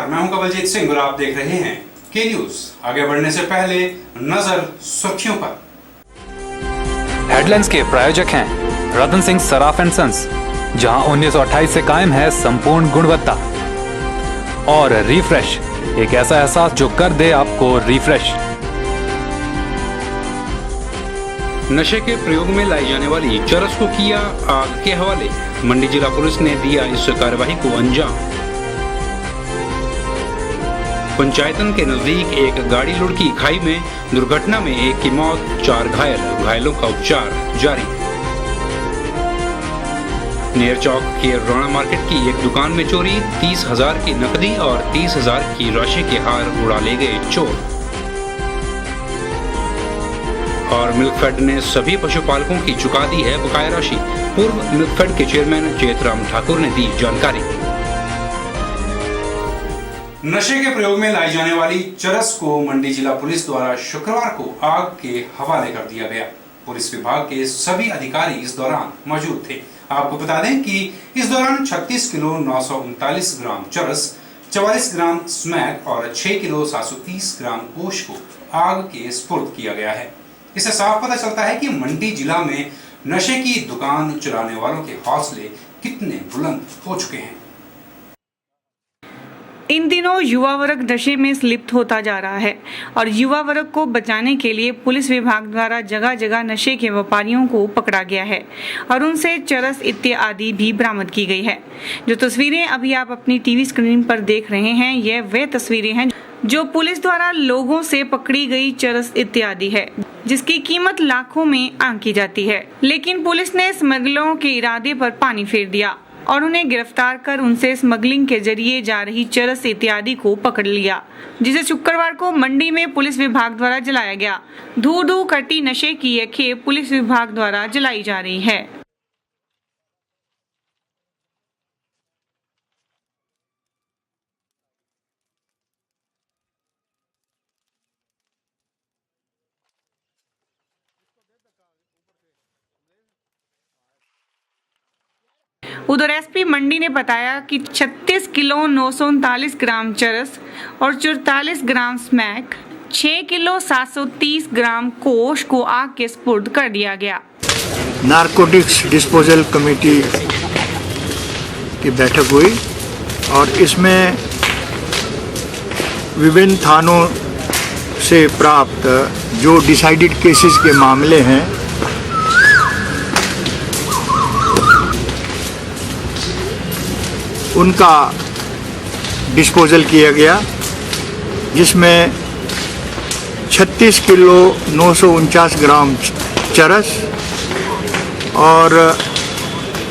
मैं हूं कवलजीत सिंह और आप देख रहे हैं के न्यूज। आगे बढ़ने से पहले नजर सुर्खियों पर। हेडलाइंस के प्रायोजक हैं रतन सिंह सराफ एंड सन्स, जहां 1928 से कायम है संपूर्ण गुणवत्ता। और रिफ्रेश, एक ऐसा एहसास जो कर दे आपको रिफ्रेश। नशे के प्रयोग में लाई जाने वाली चरस को किया आग के हवाले। मंडी जिला पुलिस ने दिया इस कार्यवाही को अंजाम। पंचायतन के नजदीक एक गाड़ी लुढ़की खाई में, दुर्घटना में एक की मौत, 4 घायलों का उपचार जारी। नेर चौक के राणा मार्केट की एक दुकान में चोरी, 30,000 की नकदी और 30,000 की राशि के हार उड़ा ले गए चोर। और मिल्कफेड ने सभी पशुपालकों की चुका दी है बकाया राशि। पूर्व मिल्कफेड के चेयरमैन चेतराम ठाकुर ने दी जानकारी। नशे के प्रयोग में लाई जाने वाली चरस को मंडी जिला पुलिस द्वारा शुक्रवार को आग के हवाले कर दिया गया। पुलिस विभाग के सभी अधिकारी इस दौरान मौजूद थे। आपको बता दें कि इस दौरान 36 किलो 939 ग्राम चरस, 44 ग्राम स्मैक और 6 किलो 730 ग्राम कोश को आग के स्पुर्द किया गया है। इससे साफ पता चलता है कि मंडी जिला में नशे की दुकान चलाने वालों के हौसले कितने बुलंद हो चुके हैं। इन दिनों युवा वर्ग नशे में लिप्त होता जा रहा है और युवा वर्ग को बचाने के लिए पुलिस विभाग द्वारा जगह जगह नशे के व्यापारियों को पकड़ा गया है और उनसे चरस इत्यादि भी बरामद की गई है। जो तस्वीरें अभी आप अपनी टीवी स्क्रीन पर देख रहे हैं, यह वे तस्वीरें हैं जो पुलिस द्वारा लोगों से पकड़ी गई चरस इत्यादि है, जिसकी कीमत लाखों में आंकी जाती है। लेकिन पुलिस ने स्मगलरों के इरादे पर पानी फेर दिया और उन्हें गिरफ्तार कर उनसे स्मगलिंग के जरिए जा रही चरस इत्यादि को पकड़ लिया, जिसे शुक्रवार को मंडी में पुलिस विभाग द्वारा जलाया गया। धू धू करती नशे की यह खेप पुलिस विभाग द्वारा जलाई जा रही है। उधर एसपी मंडी ने बताया कि 36 किलो 939 ग्राम चरस और 44 ग्राम स्मैक, 6 किलो 730 ग्राम कोश को आग के स्पुर्द कर दिया गया। नारकोटिक्स डिस्पोजल कमेटी की बैठक हुई और इसमें विभिन्न थानों से प्राप्त जो डिसाइडेड केसेस के मामले हैं उनका डिस्पोजल किया गया, जिसमें 36 किलो 949 ग्राम चरस और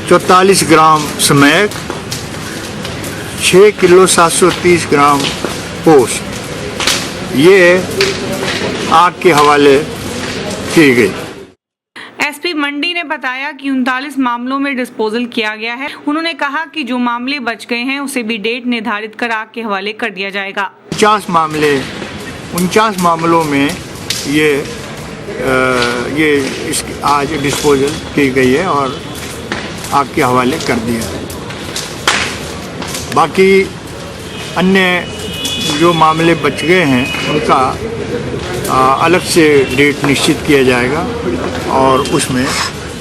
44 ग्राम स्मैक, 6 किलो 730 ग्राम पोश ये आग के हवाले की गई। एसपी मंडी ने बताया कि 39 मामलों में डिस्पोजल किया गया है। उन्होंने कहा कि जो मामले बच गए हैं उसे भी डेट निर्धारित कर आग के हवाले कर दिया जाएगा। 49 मामलों में ये आज डिस्पोजल की गई है और आग के हवाले कर दिया है। बाकी अन्य जो मामले बच गए हैं उनका अलग से डेट निश्चित किया जाएगा और उसमें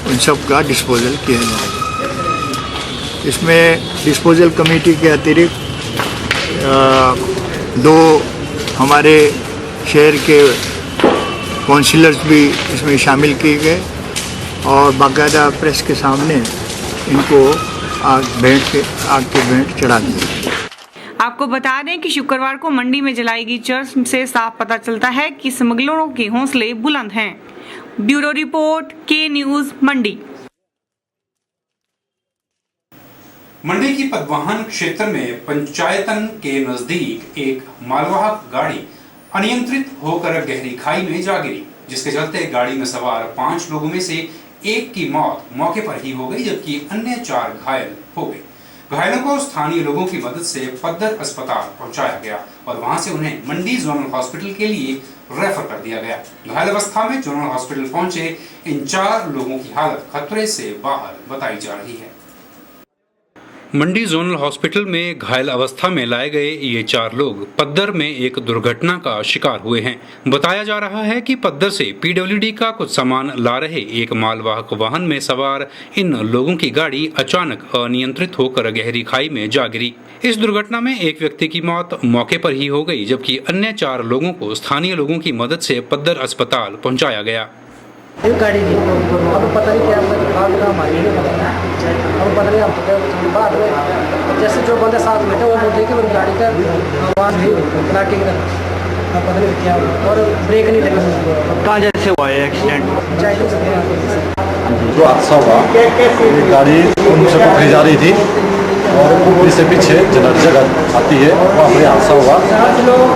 उन सब का डिस्पोजल किया जाएगा। इसमें डिस्पोजल कमेटी के अतिरिक्त 2 हमारे शहर के काउंसिलर्स भी इसमें शामिल किए गए और बाकायदा प्रेस के सामने इनको आग के भेंट चढ़ा दी। आपको बता दें कि शुक्रवार को मंडी में जलाई गई चरस से साफ पता चलता है कि स्मगलरों के हौसले बुलंद हैं। ब्यूरो रिपोर्ट, के न्यूज, मंडी। मंडी की पदवाहन क्षेत्र में पंचायतन के नजदीक एक मालवाहक गाड़ी अनियंत्रित होकर गहरी खाई में जा गिरी, जिसके चलते गाड़ी में सवार 5 लोगों में से एक की मौत मौके पर ही हो गई, जबकि अन्य 4 घायल हो गए। घायलों को स्थानीय लोगों की मदद से पद्दर अस्पताल पहुंचाया गया और वहां से उन्हें मंडी जोनल हॉस्पिटल के लिए रेफर कर दिया गया। घायल अवस्था में जोनल हॉस्पिटल पहुंचे इन 4 लोगों की हालत खतरे से बाहर बताई जा रही है। मंडी जोनल हॉस्पिटल में घायल अवस्था में लाए गए ये 4 लोग पद्दर में एक दुर्घटना का शिकार हुए हैं। बताया जा रहा है कि पद्दर से पीडब्ल्यूडी का कुछ सामान ला रहे एक मालवाहक वाहन में सवार इन लोगों की गाड़ी अचानक अनियंत्रित होकर गहरी खाई में जा गिरी। इस दुर्घटना में एक व्यक्ति की मौत मौके पर ही हो गई, जबकि अन्य 4 लोगों को स्थानीय लोगों की मदद से पद्दर अस्पताल पहुँचाया गया। एक गाड़ी थी, अब पता नहीं क्या आग का हमारी नहीं पता, अब पता नहीं हम बाद में जैसे जो बंदे साथ में थे वो बोलते कि वो गाड़ी का आवाज़ भी कड़ाके की तरह, अब पता नहीं क्या हुआ और ब्रेक नहीं लगा। कहाँ जैसे हुआ है एक्सीडेंट? चाइल्ड से जो हादसा हुआ, एक गाड़ी उनसे पकड़ी जा रही थी और पुपरी से पीछे जगह आती है, वहाँ पर हादसा हुआ।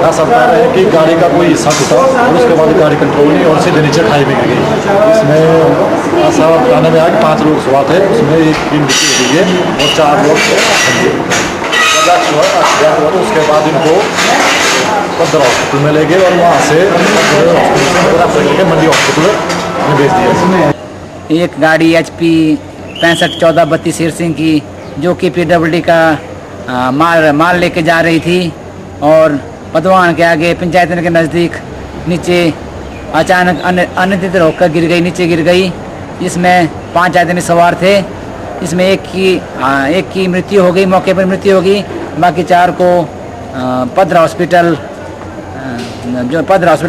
ऐसा सकता है कि गाड़ी का कोई हिस्सा टूटा और उसके बाद गाड़ी कंट्रोल नहीं और सीधे नीचे खाई में गिर गई। इसमें ऐसा बताने में आया कि 5 लोग सवार थे, उसमें एक की मृत्यु हो गई है और 4 लोग एक्सीडेंट हुआ। तो उसके बाद इनको पद्दर हॉस्पिटल में ले गए और वहाँ से मंडी हॉस्पिटल में भेज दिया। एक गाड़ी HP 651432 शेर सिंह की, जो कि पीडब्ल्यूडी का माल लेके जा रही थी और पदवान के आगे पंचायत के नज़दीक नीचे अचानक अनियंत्रित होकर गिर गई, नीचे गिर गई। इसमें 5 आदमी सवार थे। इसमें एक की मृत्यु हो गई, मौके पर मृत्यु हो गई। बाकी 4 को पद्दर हॉस्पिटल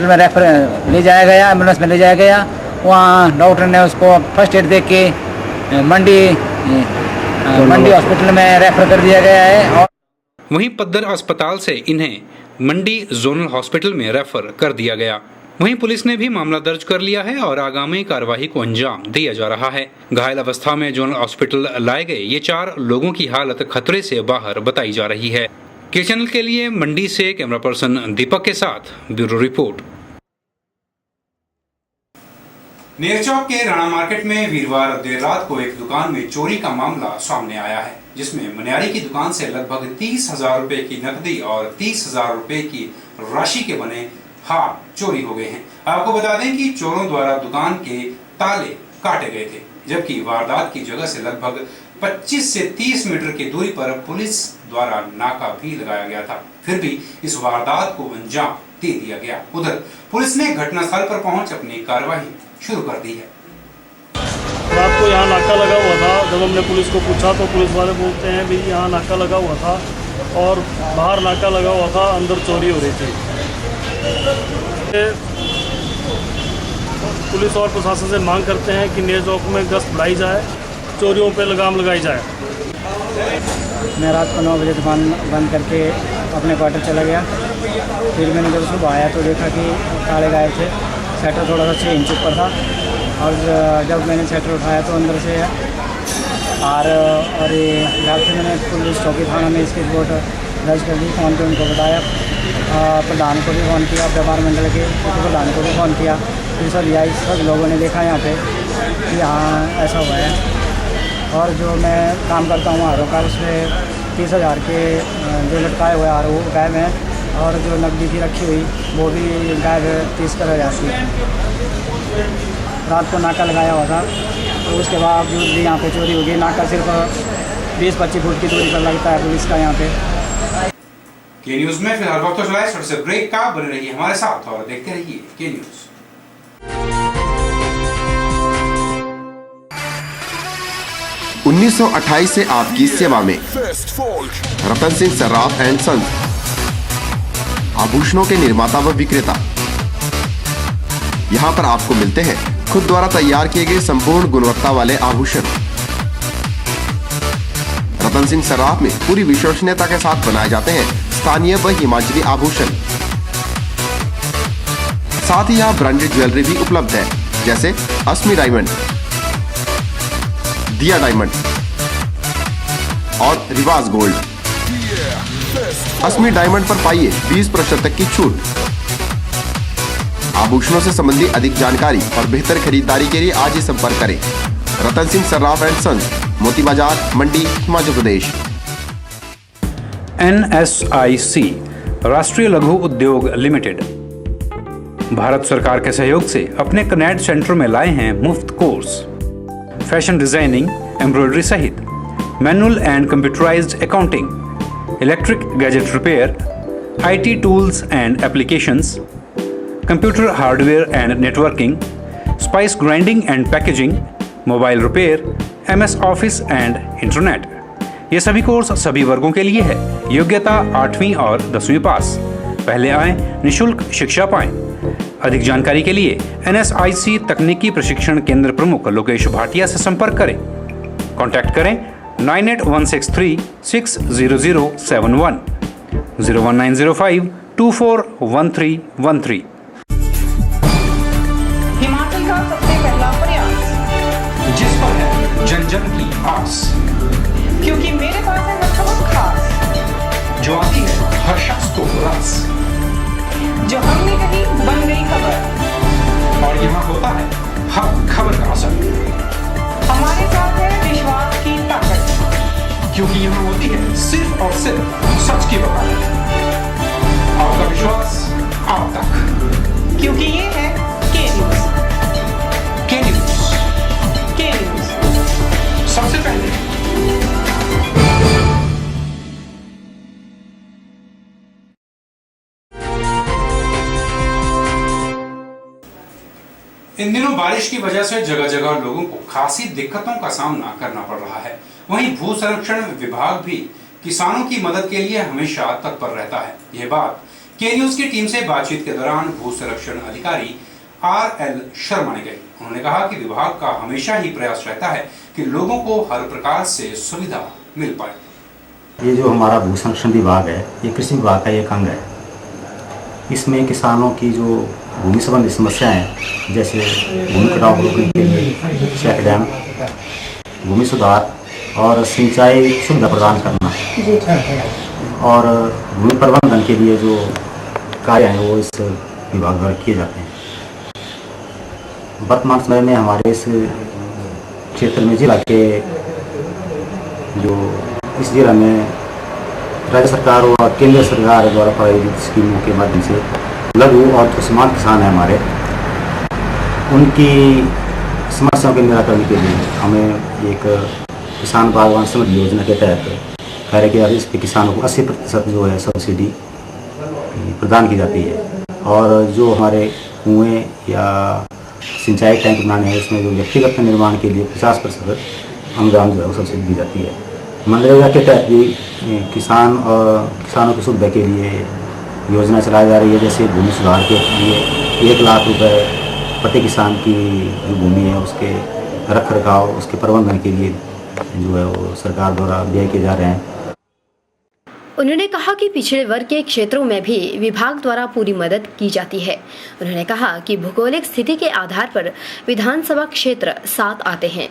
में रेफर ले जाया गया, एम्बुलेंस में ले जाया गया। वहाँ डॉक्टर ने उसको फर्स्ट एड दे के मंडी हॉस्पिटल में रेफर कर दिया गया है। और वहीं पद्दर अस्पताल से इन्हें मंडी जोनल हॉस्पिटल में रेफर कर दिया गया। वहीं पुलिस ने भी मामला दर्ज कर लिया है और आगामी कार्रवाई को अंजाम दिया जा रहा है। घायल अवस्था में जोनल हॉस्पिटल लाए गए ये 4 लोगों की हालत खतरे से बाहर बताई जा रही है। के चैनल के लिए मंडी से कैमरा पर्सन दीपक के साथ ब्यूरो रिपोर्ट। नेरचौक के राणा मार्केट में वीरवार देर रात को एक दुकान में चोरी का मामला सामने आया है, जिसमें मनियारी की दुकान से लगभग 30,000 रुपए की नकदी और 30,000 रुपए की राशि के बने हार चोरी हो गए हैं। आपको बता दें कि चोरों द्वारा दुकान के ताले काटे गए थे, जबकि वारदात की जगह से लगभग 25 से 30 मीटर की दूरी पर पुलिस द्वारा नाका भी लगाया गया था। फिर भी इस वारदात को अंजाम दे दिया गया। उधर पुलिस ने घटनास्थल पर पहुंच अपनी कार्रवाई शुरू कर दी है। रात को यहाँ नाका लगा हुआ था। जब हमने पुलिस को पूछा तो पुलिस वाले बोलते हैं भी यहाँ नाका लगा हुआ था और बाहर नाका लगा हुआ था, अंदर चोरी हो रही थी। पुलिस और प्रशासन से मांग करते हैं कि नेरचौक में गश्त बढ़ाई जाए, चोरियों पर लगाम लगाई जाए। मैं रात को 9 बजे दुकान बंद करके अपने क्वार्टर चला गया। फिर मैंने जब सुबह आया तो देखा कि ताले गायब थे, शटर थोड़ा सा 6 इंच ऊपर था और जब मैंने शटर उठाया तो अंदर से और जब से मैंने पुलिस चौकी थाना में इसकी रिपोर्ट दर्ज कर दी। फ़ोन पे उनको बताया, प्रधान को भी फ़ोन किया, व्यापार मंडल के प्रधान को भी फ़ोन किया। फिर सब लोगों ने देखा यहाँ पे कि यहाँ ऐसा हुआ है। और जो मैं काम करता हूँ आरों का, उसमें 30,000 के जो लटकाए हुए आर वो गायब हैं और जो नकदी की रखी हुई वो भी गायब 30,000 की। रात को नाका लगाया हुआ था तो उसके बावजूद भी यहाँ पे चोरी हो गई। नाका सिर्फ 20-25 फुट की दूरी पर लगता है पुलिस का यहाँ पे। के न्यूज में फिलहाल वक्त तो चला है, छोटे से ब्रेक का। बने रहिए हमारे साथ और देखते रहिए के न्यूज। 1928 से आपकी सेवा में रतन सिंह सर्राफ एंड सन्स, आभूषणों के निर्माता व विक्रेता। यहाँ पर आपको मिलते हैं खुद द्वारा तैयार किए गए संपूर्ण गुणवत्ता वाले आभूषण। रतन सिंह सर्राफ में पूरी विश्वसनीयता के साथ बनाए जाते हैं स्थानीय व हिमाचली आभूषण। साथ ही यहाँ ब्रांडेड ज्वेलरी भी उपलब्ध है, जैसे अस्मी डायमंड, दिया डायमंड और रिवाज गोल्ड। अस्मी डायमंड पर पाइए 20% तक की छूट। आभूषणों से संबंधित अधिक जानकारी और बेहतर खरीदारी के लिए आज ही संपर्क करें। रतन सिंह सर्राफ एंड सन्स, मोती बाजार, मंडी, हिमाचल प्रदेश। NSIC राष्ट्रीय लघु उद्योग लिमिटेड भारत सरकार के सहयोग से अपने कनेक्ट सेंटर में लाए हैं मुफ्त कोर्स फैशन डिजाइनिंग, एम्ब्रॉयडरी सहित manual and computerized accounting, electric gadget repair, IT tools and applications, computer hardware and networking, spice grinding and packaging, mobile repair, MS Office and internet. ये सभी course सभी वर्गों के लिए है। योग्यता 8वीं और 10वीं पास। पहले आएं, निशुल्क शिक्षा पाएं। अधिक जानकारी के लिए NSIC तकनीकी प्रशिक्षण केंद्र प्रमुख लोकेश भाटिया से संपर्क करें। कॉन्टैक्ट करें 9816360071 01905 241313। हिमाचल का सबसे पहला प्रयास, जिस पर है जन जन की आस, क्योंकि मेरे पास है हर खबर खास, जो आती है हर शख्स को रास, जो हमने कही बन गई खबर। और यहाँ होता है हर खबर का असर, हमारे साथ है विश्वास की ताकत, क्योंकि यहाँ होती है सिर्फ और सिर्फ सच की वकालत। आपका विश्वास आप तक, क्योंकि ये है के न्यूज़। के न्यूज़ के न्यूज़ सबसे पहले। इन दिनों बारिश की वजह से जगह जगह लोगों को खासी दिक्कतों का सामना करना पड़ रहा है। वहीं भू संरक्षण विभाग भी किसानों की मदद के लिए हमेशा तत्पर रहता है। यह बात के न्यूज़ की टीम से बातचीत के दौरान भू संरक्षण अधिकारी RL शर्मा ने कही। उन्होंने कहा कि विभाग का हमेशा ही प्रयास रहता है कि लोगों को हर प्रकार से सुविधा मिल पाए। ये जो हमारा भू संरक्षण विभाग है, ये कृषि विभाग का एक अंग है। इसमें किसानों की जो भूमि संबंधी समस्याएं हैं, जैसे भूमि कटाव को रोकने के लिए चेक डैम, भूमि सुधार और सिंचाई सुविधा प्रदान करना और भूमि प्रबंधन के लिए जो कार्य हैं वो इस विभाग द्वारा किए जाते हैं। वर्तमान समय में हमारे इस क्षेत्र में जिला के जो इस जिला में राज्य सरकार और केंद्र सरकार द्वारा प्रायोजित स्कीमों के माध्यम से लघु और जो सीमांत किसान हैं हमारे, उनकी समस्याओं के निराकरण के लिए हमें एक किसान बागवान समृद्धि योजना के तहत कार्य किया। इस पर किसानों को 80% जो है सब्सिडी प्रदान की जाती है और जो हमारे कुएँ या सिंचाई टैंक बनाने हैं उसमें जो व्यक्तिगत निर्माण के लिए 50% अनुदान जो है वो सब्सिडी दी जाती है। मनरेगा के तहत भी किसानों की सुविधा के लिए योजना चलाई जा रही है। जैसे भूमि सुधार के लिए 1 लाख रुपए प्रति किसान की जो भूमि है उसके रख रखाव, उसके प्रबंधन के लिए जो है वो सरकार द्वारा व्यय किए जा रहे हैं। उन्होंने कहा कि पिछड़े वर्ग के क्षेत्रों में भी विभाग द्वारा पूरी मदद की जाती है। उन्होंने कहा कि भौगोलिक स्थिति के आधार पर विधानसभा क्षेत्र साथ आते हैं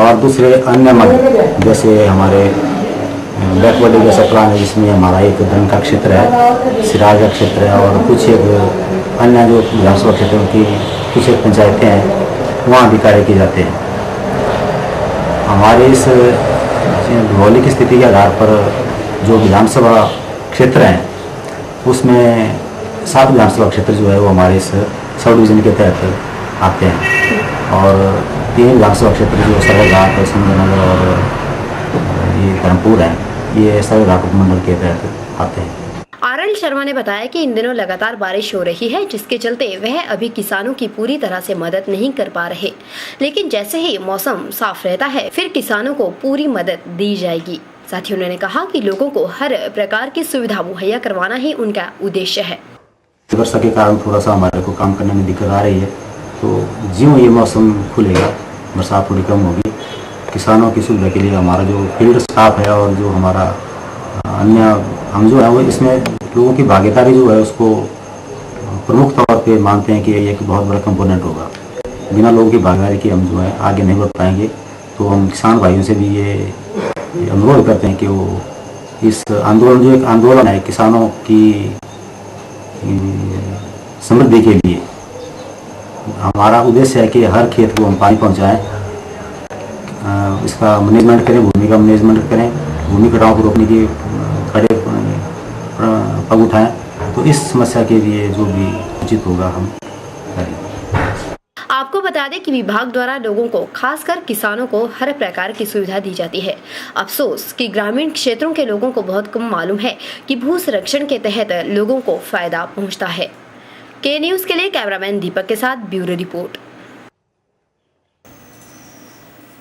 और दूसरे अन्य मद जैसे हमारे बैकवर्ड जैसा प्लान है जिसमें हमारा एक धन का क्षेत्र है, सिराज का क्षेत्र है और कुछ एक अन्य जो विधानसभा क्षेत्रों की कुछ एक पंचायतें हैं वहाँ भी कार्य किए जाते हैं। हमारे इस भौगोलिक स्थिति के आधार पर जो विधानसभा क्षेत्र हैं उसमें 7 विधानसभा क्षेत्र जो है वो हमारे इस सब डिवीज़न के तहत आते हैं और 3 विधानसभा क्षेत्र जो सरघाट, सुंदरनगर और ये धर्मपुर हैं, ये सरघाट उपमंडल के तहत आते हैं। RL शर्मा ने बताया कि इन दिनों लगातार बारिश हो रही है, जिसके चलते वह अभी किसानों की पूरी तरह से मदद नहीं कर पा रहे, लेकिन जैसे ही मौसम साफ रहता है फिर किसानों को पूरी मदद दी जाएगी। साथ ही उन्होंने कहा कि लोगों को हर प्रकार की सुविधा मुहैया करवाना ही उनका उद्देश्य है। वर्षा के कारण थोड़ा सा हमारे को काम करने में दिक्कत आ रही है, तो ज्यों ये मौसम खुलेगा, बरसात थोड़ी कम होगी, किसानों की सुविधा के लिए हमारा जो फील्ड स्टाफ है और जो हमारा अन्य हम जो है वो इसमें लोगों की भागीदारी जो है उसको प्रमुख तौर पे मानते हैं कि ये एक बहुत बड़ा कंपोनेंट होगा। बिना लोगों की भागीदारी के हम जो है आगे नहीं बढ़ पाएंगे। तो हम किसान भाइयों से भी ये अनुरोध करते हैं कि वो इस आंदोलन जो एक आंदोलन है किसानों की समृद्धि के लिए, हमारा उद्देश्य है कि हर खेत को हम पानी पहुंचाएं, इसका मैनेजमेंट करें, भूमि का मैनेजमेंट करें, भूमि कटाव को रोकने की कड़े पग उठाएं। तो इस समस्या के लिए जो भी उचित होगा हम करेंगे। आपको बता बता दें कि विभाग द्वारा लोगों को, खासकर किसानों को, हर प्रकार की सुविधा दी जाती है। अफसोस कि ग्रामीण क्षेत्रों के लोगों को बहुत कम मालूम है कि भू संरक्षण के तहत लोगों को फायदा पहुंचता है। के न्यूज़ के लिए कैमरामैन दीपक के साथ ब्यूरो रिपोर्ट।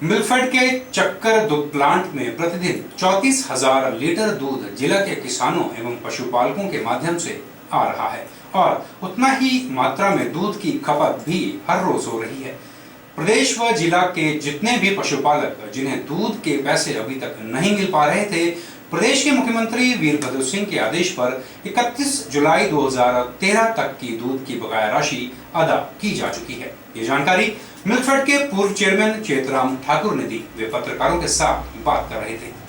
मिल्कफेड के चक्कर दुग्ध प्लांट में प्रतिदिन 34,000 लीटर दूध जिला के किसानों एवं पशुपालकों के माध्यम से आ रहा है और उतना ही मात्रा में दूध की खपत भी हर रोज हो रही है। प्रदेश व जिला के जितने भी पशुपालक जिन्हें दूध के पैसे अभी तक नहीं मिल पा रहे थे, प्रदेश के मुख्यमंत्री वीरभद्र सिंह के आदेश पर 31 जुलाई 2013 तक की दूध की बकाया राशि अदा की जा चुकी है। ये जानकारी मिल्कफेड के पूर्व चेयरमैन चेतराम ठाकुर ने दी। वे पत्रकारों के साथ बात कर रहे थे।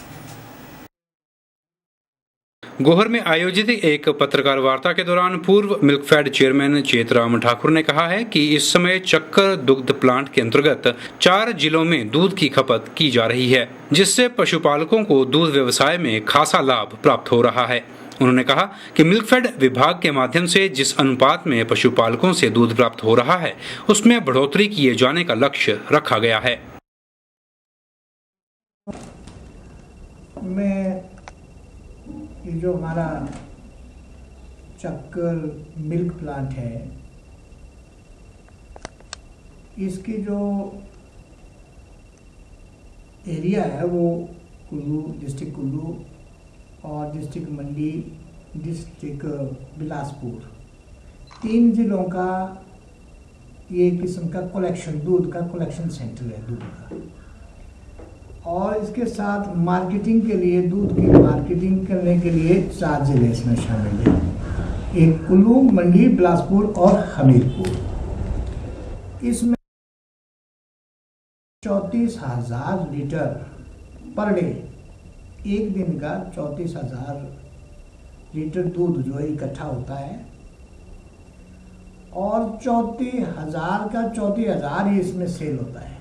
गोहर में आयोजित एक पत्रकार वार्ता के दौरान पूर्व मिल्कफेड चेयरमैन चेतराम ठाकुर ने कहा है कि इस समय चक्कर दुग्ध प्लांट के अंतर्गत 4 जिलों में दूध की खपत की जा रही है, जिससे पशुपालकों को दूध व्यवसाय में खासा लाभ प्राप्त हो रहा है। उन्होंने कहा कि मिल्कफेड विभाग के माध्यम से जिस अनुपात में पशुपालकों से दूध प्राप्त हो रहा है, उसमें बढ़ोतरी किए जाने का लक्ष्य रखा गया है। ये जो हमारा चक्कर मिल्क प्लांट है, इसकी जो एरिया है वो कुल्लू, डिस्ट्रिक्ट कुल्लू और डिस्ट्रिक्ट मंडी, डिस्ट्रिक्ट बिलासपुर, 3 जिलों का ये किस्म का कलेक्शन, दूध का कलेक्शन सेंटर है दूध का। और इसके साथ मार्केटिंग के लिए, दूध की मार्केटिंग करने के लिए 4 जिले इसमें शामिल हैं। एक कुल्लू, मंडी, बिलासपुर और हमीरपुर। इसमें 34,000 लीटर पर डे, एक दिन का 34,000 लीटर दूध जो है इकट्ठा होता है और 34,000 का 34,000 ही इसमें सेल होता है।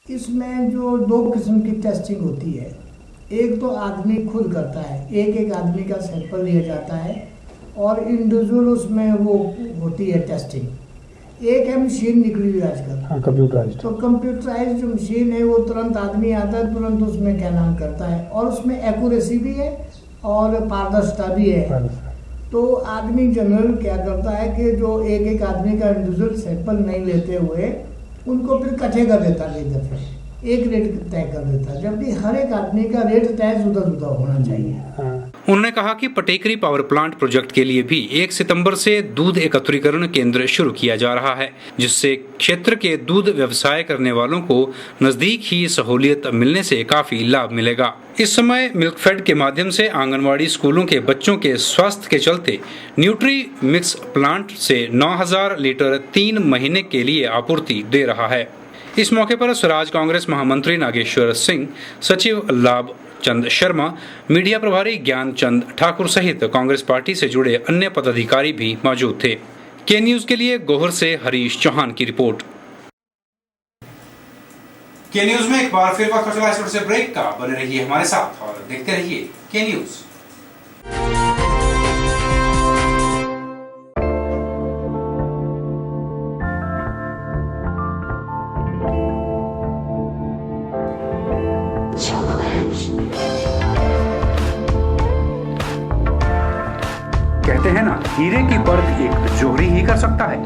इसमें जो 2 किस्म की टेस्टिंग होती है, एक तो आदमी खुद करता है, एक आदमी का सैंपल लिया जाता है और इंडिविजुअल उसमें वो होती है टेस्टिंग। एक है मशीन निकली हुई आजकल, कंप्यूटराइज्ड। तो कंप्यूटराइज्ड जो मशीन है वो तुरंत आदमी आता है, तुरंत उसमें क्या नाम करता है और उसमें एक्यूरेसी भी है और पारदर्शिता भी है। तो आदमी जनरल क्या करता है कि जो एक आदमी का इंडिविजुअल सैंपल नहीं लेते हुए उनको फिर इकट्ठे कर देता है, एक दफे एक रेट तय कर देता है, जबकि हर एक आदमी का रेट तय जुदा जुदा होना चाहिए। उन्होंने कहा कि पटेकरी पावर प्लांट प्रोजेक्ट के लिए भी 1 सितंबर से दूध एकत्रीकरण केंद्र शुरू किया जा रहा है, जिससे क्षेत्र के दूध व्यवसाय करने वालों को नजदीक ही सहूलियत मिलने से काफी लाभ मिलेगा। इस समय मिल्कफेड के माध्यम से आंगनवाड़ी स्कूलों के बच्चों के स्वास्थ्य के चलते न्यूट्री मिक्स प्लांट से 9,000 लीटर 3 महीने के लिए आपूर्ति दे रहा है। इस मौके पर स्वराज कांग्रेस महामंत्री नागेश्वर सिंह, सचिव लाभ चंद शर्मा, मीडिया प्रभारी ज्ञान चंद ठाकुर सहित कांग्रेस पार्टी से जुड़े अन्य पदाधिकारी भी मौजूद थे। के न्यूज के लिए गोहर से हरीश चौहान की रिपोर्ट। के न्यूज में एक बार फिर वक्त चला इस से ब्रेक का। बने रहिए हमारे साथ और देखते रहिए के न्यूज। कहते हैं ना, हीरे की परख एक जोहरी ही कर सकता है।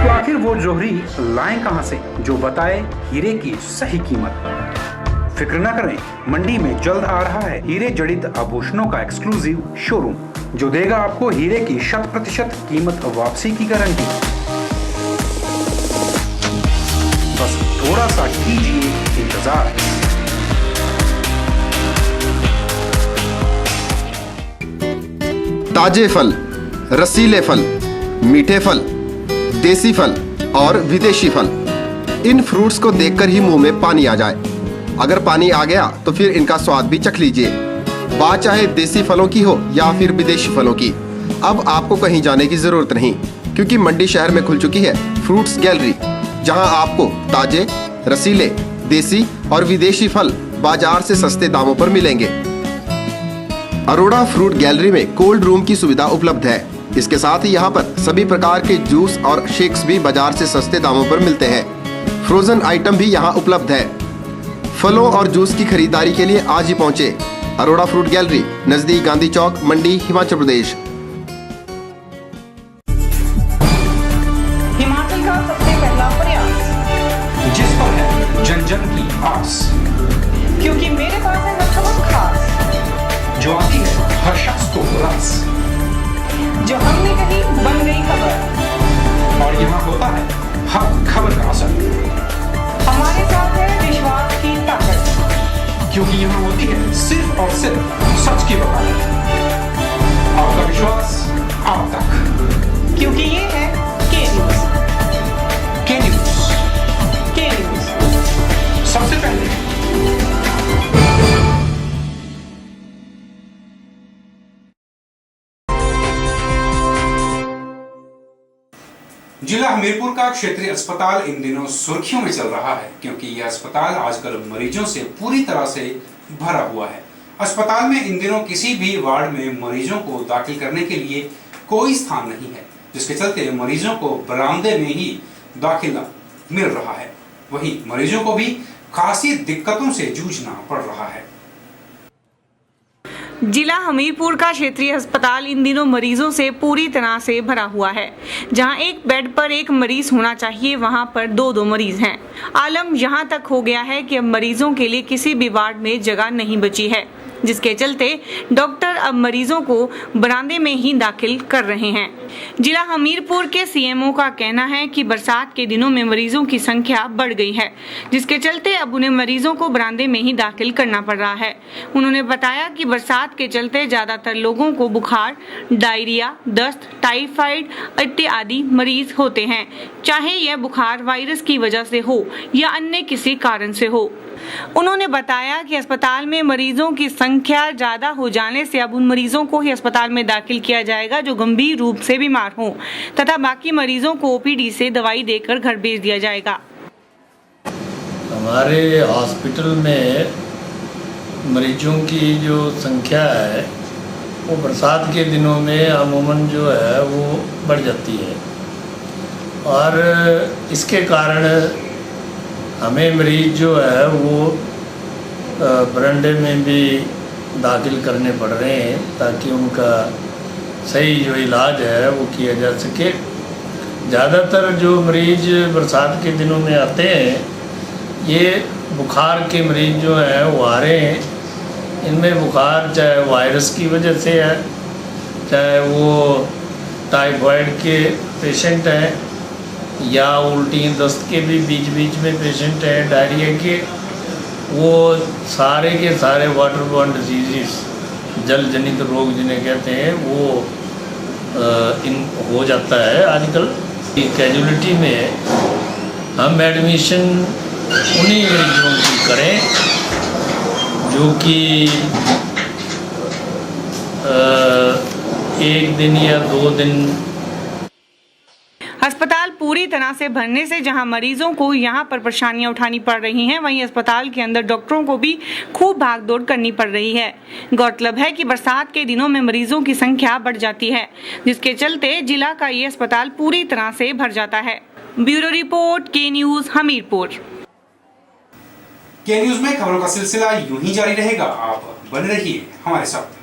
तो आखिर वो जोहरी लाएं कहां से जो बताए हीरे की सही कीमत। फिक्र न करें, मंडी में जल्द आ रहा है हीरे जड़ित आभूषणों का एक्सक्लूसिव शोरूम, जो देगा आपको हीरे की 100% कीमत वापसी की गारंटी। बस थोड़ा सा कीजिए इंतजार। ताजे फल, रसीले फल, मीठे फल, देसी फल और विदेशी फल, इन फ्रूट्स को देखकर ही मुंह में पानी आ जाए। अगर पानी आ गया तो फिर इनका स्वाद भी चख लीजिए। बात चाहे देसी फलों की हो या फिर विदेशी फलों की, अब आपको कहीं जाने की जरूरत नहीं, क्योंकि मंडी शहर में खुल चुकी है फ्रूट्स गैलरी, जहां आपको ताजे, रसीले, देसी और विदेशी फल बाजार से सस्ते दामों पर मिलेंगे। अरोड़ा फ्रूट गैलरी में कोल्ड रूम की सुविधा उपलब्ध है, इसके साथ ही यहाँ पर सभी प्रकार के जूस और शेक्स भी बाजार से सस्ते दामों पर मिलते हैं। फ्रोजन आइटम भी यहाँ उपलब्ध है। फलों और जूस की खरीदारी के लिए आज ही पहुँचे अरोड़ा फ्रूट गैलरी, नजदीक गांधी चौक, मंडी, हिमाचल प्रदेश। हिमाचल का सबसे पहला प्रयास, जिस पर है जन जन की आस, क्योंकि मेरे पास है हर खबर खास, जो आती है हर शख्स को रस, जो हमने कही बन गई खबर, और यहाँ होता है हर खबर का असर, हमारे साथ है विश्वास की ताकत, क्योंकि यहाँ होती है सिर्फ और सिर्फ सच की वकालत। आपका विश्वास आप तक, क्योंकि ये है के न्यूज़। के न्यूज़, के न्यूज़ सबसे पहले। जिला हमीरपुर का क्षेत्रीय अस्पताल इन दिनों सुर्खियों में चल रहा है, क्योंकि यह अस्पताल आजकल मरीजों से पूरी तरह से भरा हुआ है। अस्पताल में इन दिनों किसी भी वार्ड में मरीजों को दाखिल करने के लिए कोई स्थान नहीं है, जिसके चलते मरीजों को बरामदे में ही दाखिला मिल रहा है। वहीं मरीजों को भी खासी दिक्कतों से जूझना पड़ रहा है। जिला हमीरपुर का क्षेत्रीय अस्पताल इन दिनों मरीजों से पूरी तरह से भरा हुआ है। जहां एक बेड पर एक मरीज होना चाहिए, वहां पर दो मरीज हैं। आलम यहां तक हो गया है कि अब मरीजों के लिए किसी भी वार्ड में जगह नहीं बची है, जिसके चलते डॉक्टर अब मरीजों को बरामदे में ही दाखिल कर रहे हैं। जिला हमीरपुर के सीएमओ का कहना है कि बरसात के दिनों में मरीजों की संख्या बढ़ गई है, जिसके चलते अब उन्हें मरीजों को बरामदे में ही दाखिल करना पड़ रहा है। उन्होंने बताया कि बरसात के चलते ज्यादातर लोगों को बुखार, डायरिया, दस्त, टाइफाइड इत्यादि मरीज होते हैं, चाहे यह बुखार वायरस की वजह से हो या अन्य किसी कारण से हो। उन्होंने बताया कि अस्पताल में मरीजों की संख्या ज्यादा हो जाने से अब उन मरीजों को ही अस्पताल में दाखिल किया जाएगा जो गंभीर रूप से बीमार हों, तथा बाकी मरीजों को ओपीडी से दवाई देकर घर भेज दिया जाएगा। हमारे हॉस्पिटल में मरीजों की जो संख्या है वो बरसात के दिनों में अमूमन जो है वो बढ़ जाती है, और इसके कारण हमें मरीज जो है वो बरंडे में भी दाखिल करने पड़ रहे हैं, ताकि उनका सही जो इलाज है वो किया जा सके। ज़्यादातर जो मरीज बरसात के दिनों में आते हैं, ये बुखार के मरीज जो हैं वो आ रहे हैं। इनमें बुखार चाहे वायरस की वजह से है, चाहे वो टाइफाइड के पेशेंट हैं, या उल्टी दस्त के भी बीच बीच में पेशेंट हैं, डायरिया के, वो सारे के सारे वाटर बॉर्न डिजीज़, जल जनित रोग जिन्हें कहते हैं, वो इन हो जाता है आजकल। कैजुअलिटी में हम एडमिशन उन्हीं मरीजों की करें जो कि 1 दिन या 2 दिन। अस्पताल पूरी तरह से भरने से जहां मरीजों को यहां पर परेशानियां उठानी पड़ रही हैं, वहीं अस्पताल के अंदर डॉक्टरों को भी खूब भागदौड़ करनी पड़ रही है। गौरतलब है कि बरसात के दिनों में मरीजों की संख्या बढ़ जाती है, जिसके चलते जिला का ये अस्पताल पूरी तरह से भर जाता है। ब्यूरो रिपोर्ट, के न्यूज़, हमीरपुर। के न्यूज़ में खबरों का सिलसिला यूं ही जारी रहेगा, आप बने रहिए हमारे साथ।